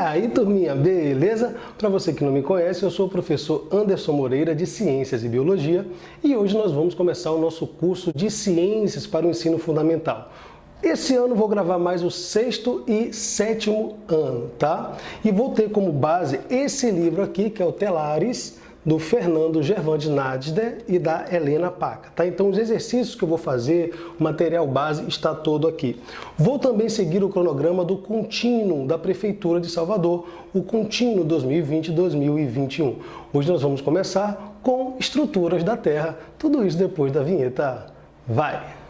aí, turminha, beleza? Para você que não me conhece, eu sou o professor Anderson Moreira, de Ciências e Biologia, e hoje nós vamos começar o nosso curso de Ciências para o Ensino Fundamental. Esse ano vou gravar mais o sexto e sétimo ano, tá? E vou ter como base esse livro aqui, que é o Telares, do Fernando Gervan de Nadder e da Helena Paca, tá? Então os exercícios que eu vou fazer, o material base está todo aqui. Vou também seguir o cronograma do Contínuo da Prefeitura de Salvador, o Contínuo 2020-2021. Hoje nós vamos começar com estruturas da Terra, tudo isso depois da vinheta. Vai!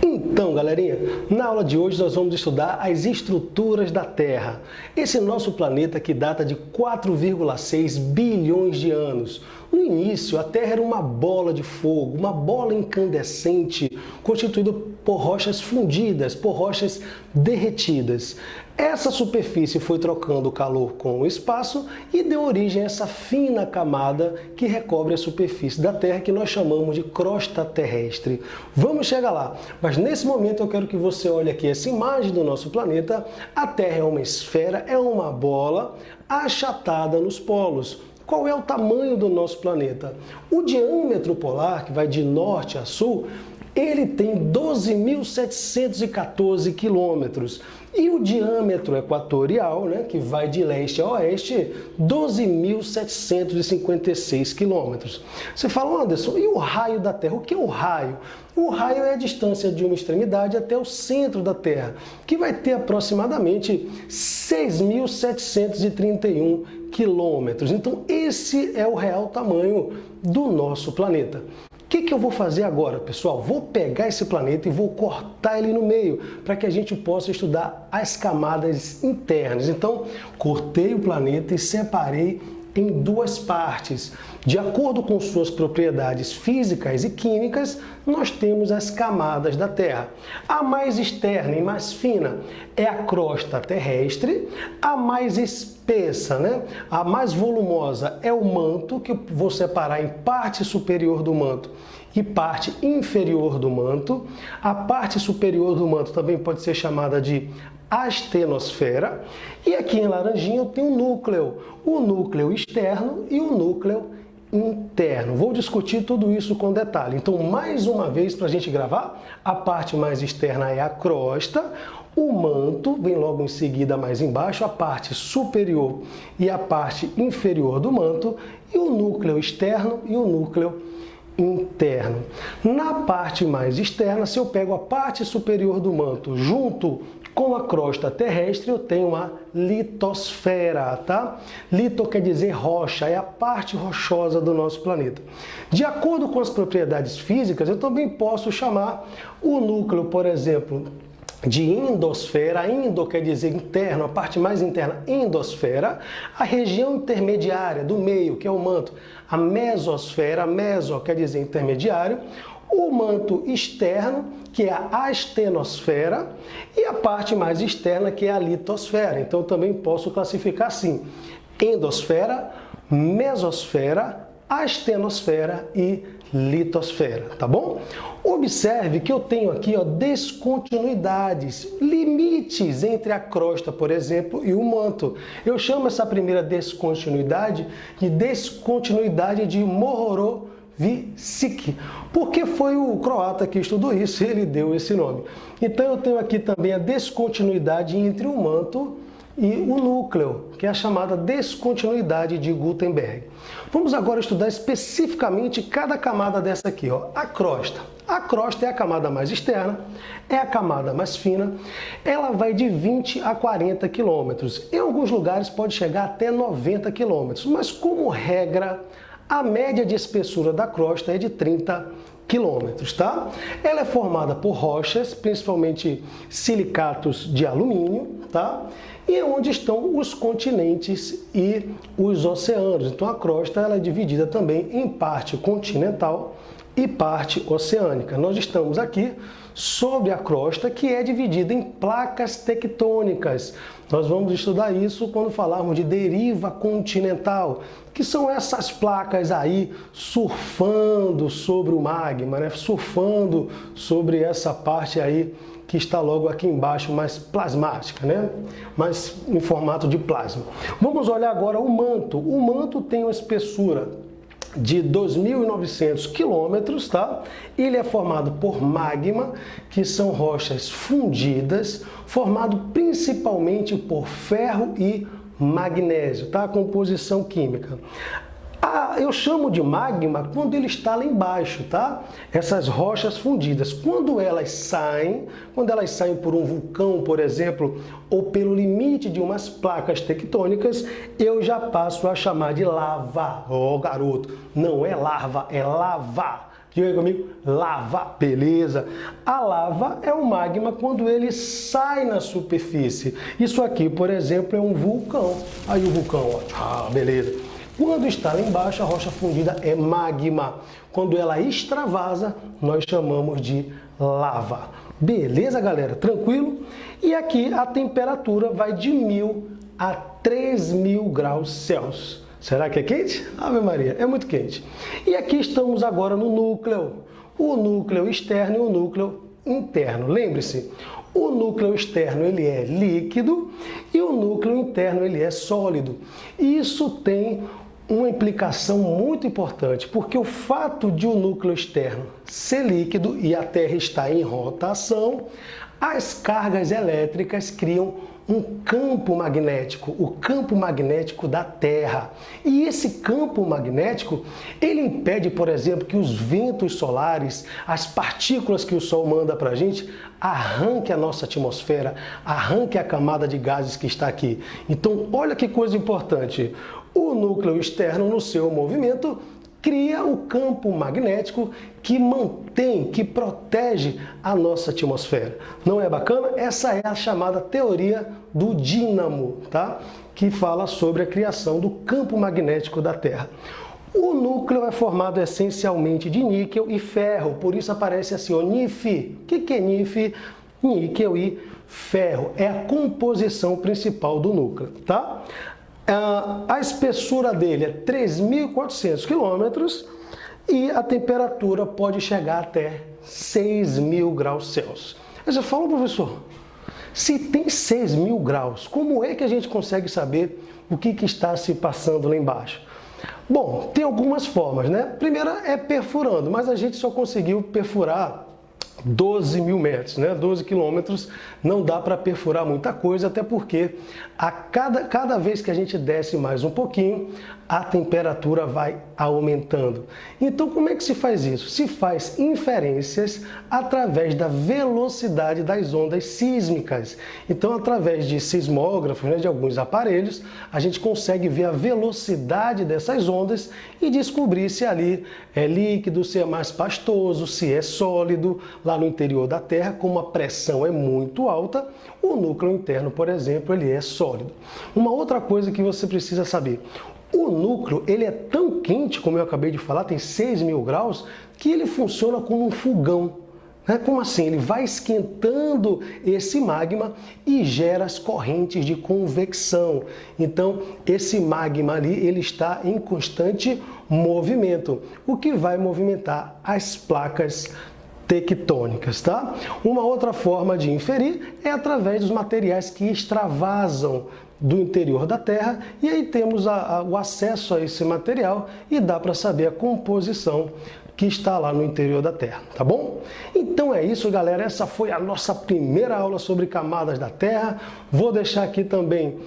Então, galerinha, na aula de hoje nós vamos estudar as estruturas da Terra. Esse nosso planeta que data de 4,6 bilhões de anos. No início, a Terra era uma bola de fogo, uma bola incandescente, constituída por rochas fundidas, por rochas derretidas. Essa superfície foi trocando o calor com o espaço e deu origem a essa fina camada que recobre a superfície da Terra, que nós chamamos de crosta terrestre. Vamos chegar lá, mas nesse momento eu quero que você olhe aqui essa imagem do nosso planeta. A Terra é uma esfera, é uma bola achatada nos polos. Qual é o tamanho do nosso planeta? O diâmetro polar, que vai de norte a sul, ele tem 12.714 quilômetros. E o diâmetro equatorial, né, que vai de leste a oeste, 12.756 quilômetros. Você fala, Anderson, e o raio da Terra? O que é o raio? O raio é a distância de uma extremidade até o centro da Terra, que vai ter aproximadamente 6.731 quilômetros. Então, esse é o real tamanho do nosso planeta. O que eu vou fazer agora, pessoal? Vou pegar esse planeta e vou cortar ele no meio, para que a gente possa estudar as camadas internas. Então, cortei o planeta e separei em duas partes. De acordo com suas propriedades físicas e químicas, nós temos as camadas da Terra. A mais externa e mais fina é a crosta terrestre, a mais espessa, né? A mais volumosa é o manto, que eu vou separar em parte superior do manto e parte inferior do manto. A parte superior do manto também pode ser chamada de astenosfera. E aqui em laranjinha eu tenho o núcleo externo e o núcleo interno. Vou discutir tudo isso com detalhe. Então, mais uma vez, para a gente gravar, a parte mais externa é a crosta, o manto vem logo em seguida mais embaixo, a parte superior e a parte inferior do manto, e o núcleo externo e o núcleo interno. Na parte mais externa, se eu pego a parte superior do manto junto com a crosta terrestre, eu tenho a litosfera, tá? Lito quer dizer rocha, é a parte rochosa do nosso planeta. De acordo com as propriedades físicas, eu também posso chamar o núcleo, por exemplo, de endosfera. Endo quer dizer interno, a parte mais interna, endosfera. A região intermediária do meio, que é o manto, a mesosfera. Meso quer dizer intermediário. O manto externo, que é a astenosfera, e a parte mais externa, que é a litosfera. Então, eu também posso classificar assim: endosfera, mesosfera, astenosfera e litosfera, tá bom? Observe que eu tenho aqui, ó, descontinuidades, limites entre a crosta, por exemplo, e o manto. Eu chamo essa primeira descontinuidade de descontinuidade de Mohorovicic, porque foi o croata que estudou isso, ele deu esse nome. Então eu tenho aqui também a descontinuidade entre o manto e o núcleo, que é a chamada descontinuidade de Gutenberg. Vamos agora estudar especificamente cada camada dessa aqui, ó. A crosta. A crosta é a camada mais externa, é a camada mais fina, ela vai de 20 a 40 quilômetros. Em alguns lugares pode chegar até 90 quilômetros, mas como regra, a média de espessura da crosta é de 30 quilômetros, tá? Ela é formada por rochas, principalmente silicatos de alumínio, tá? E é onde estão os continentes e os oceanos. Então a crosta ela é dividida também em parte continental e parte oceânica. Nós estamos aqui sobre a crosta, que é dividida em placas tectônicas. Nós vamos estudar isso quando falarmos de deriva continental, que são essas placas aí surfando sobre o magma, né? Surfando sobre essa parte aí que está logo aqui embaixo, mais plasmática, né? Mais em formato de plasma. Vamos olhar agora o manto. O manto tem uma espessura de 2.900 quilômetros, tá? Ele é formado por magma, que são rochas fundidas, formado principalmente por ferro e magnésio, tá? A composição química. Eu chamo de magma quando ele está lá embaixo, tá? Essas rochas fundidas. Quando elas saem por um vulcão, por exemplo, ou pelo limite de umas placas tectônicas, eu já passo a chamar de lava. Ó, garoto, não é larva, é lava. Diga aí comigo, lava, beleza? A lava é o magma quando ele sai na superfície. Isso aqui, por exemplo, é um vulcão. Aí o vulcão, ó, beleza. Quando está lá embaixo, a rocha fundida é magma. Quando ela extravasa, nós chamamos de lava. Beleza, galera? Tranquilo? E aqui a temperatura vai de 1.000 a 3.000 graus Celsius. Será que é quente? Ave Maria, é muito quente. E aqui estamos agora no núcleo. O núcleo externo e o núcleo interno. Lembre-se, o núcleo externo ele é líquido e o núcleo interno ele é sólido. Isso tem uma implicação muito importante, porque o fato de o núcleo externo ser líquido e a Terra estar em rotação, as cargas elétricas criam um campo magnético, o campo magnético da Terra. E esse campo magnético, ele impede, por exemplo, que os ventos solares, as partículas que o Sol manda para a gente, arranque a nossa atmosfera, arranque a camada de gases que está aqui. Então, olha que coisa importante. O núcleo externo, no seu movimento, cria o campo magnético que mantém, que protege a nossa atmosfera. Não é bacana? Essa é a chamada teoria do dínamo, tá? Que fala sobre a criação do campo magnético da Terra. O núcleo é formado essencialmente de níquel e ferro, por isso aparece assim, ó, NiF. O que é NiF? Níquel e ferro. É a composição principal do núcleo, tá? A espessura dele é 3.400 quilômetros e a temperatura pode chegar até 6.000 graus Celsius. Aí você fala, professor, se tem 6.000 graus, como é que a gente consegue saber o que está se passando lá embaixo? Bom, tem algumas formas, né? Primeira é perfurando, mas a gente só conseguiu perfurar 12.000 metros, né? 12 quilômetros, não dá para perfurar muita coisa, até porque a cada vez que a gente desce mais um pouquinho, a temperatura vai aumentando. Então, como é que se faz isso? Se faz inferências através da velocidade das ondas sísmicas. Então, através de sismógrafos, né, de alguns aparelhos, a gente consegue ver a velocidade dessas ondas e descobrir se ali é líquido, se é mais pastoso, se é sólido. Lá no interior da Terra, como a pressão é muito alta, o núcleo interno, por exemplo, ele é sólido. Uma outra coisa que você precisa saber, o núcleo ele é tão quente, como eu acabei de falar, tem 6.000 graus, que ele funciona como um fogão. Como assim? Ele vai esquentando esse magma e gera as correntes de convecção. Então, esse magma ali, ele está em constante movimento, o que vai movimentar as placas tectônicas, tá? Uma outra forma de inferir é através dos materiais que extravasam do interior da Terra, e aí temos o acesso a esse material e dá para saber a composição que está lá no interior da Terra, tá bom? Então é isso, galera, essa foi a nossa primeira aula sobre camadas da Terra. Vou deixar aqui também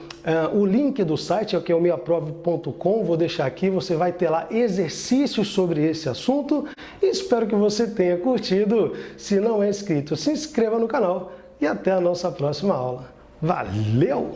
o link do site, que é o meaprove.com, vou deixar aqui, você vai ter lá exercícios sobre esse assunto e espero que você tenha curtido. Se não é inscrito, se inscreva no canal e até a nossa próxima aula. Valeu!